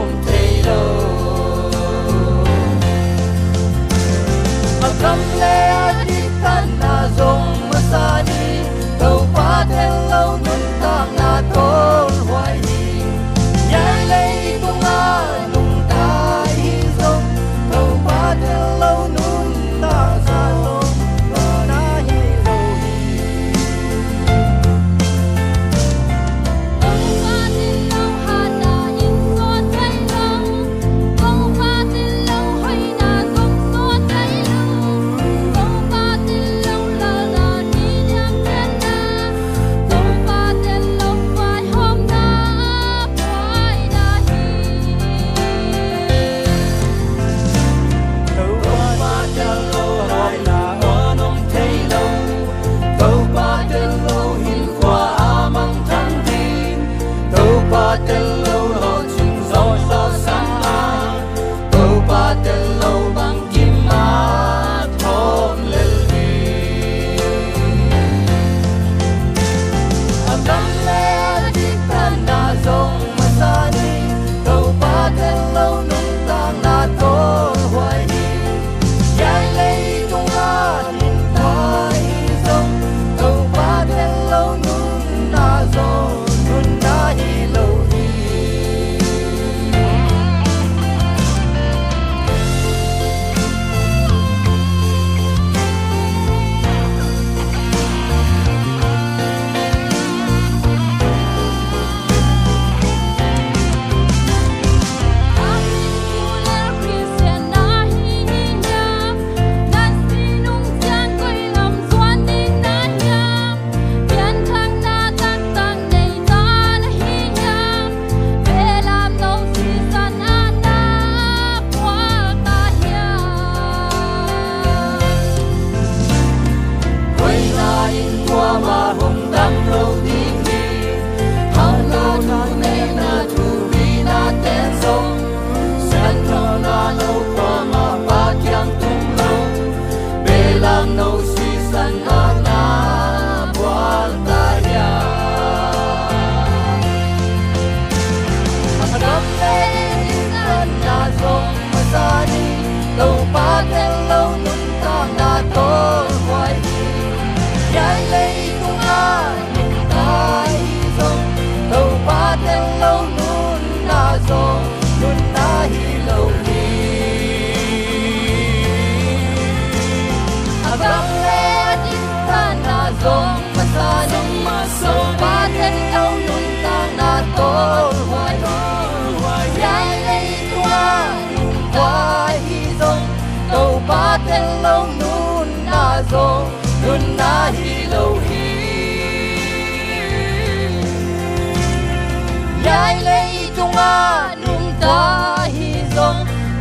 nôm thấy lâu mà cầm lẽ đi tan na dòng mà xa đi đâu qua theo lâu nun tang na tol hoài đi nhảy lấy tung a nung ta hi dòng đâu qua theo lâu nun ta xa dòng lo na hi lâu hi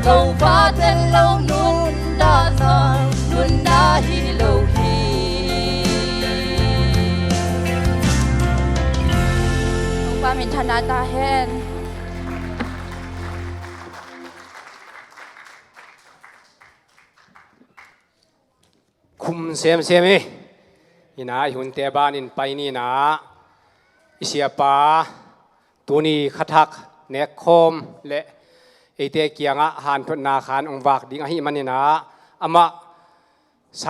cầu pha tên lâu nun đã ra nun đã hi lâu hi ông ba mình thân ta hen khum xem mi ina hun te ban in pai ni na isia pa tuni khathak nek khom le ete kianga han thot na khan ong wak ding a hi manina ama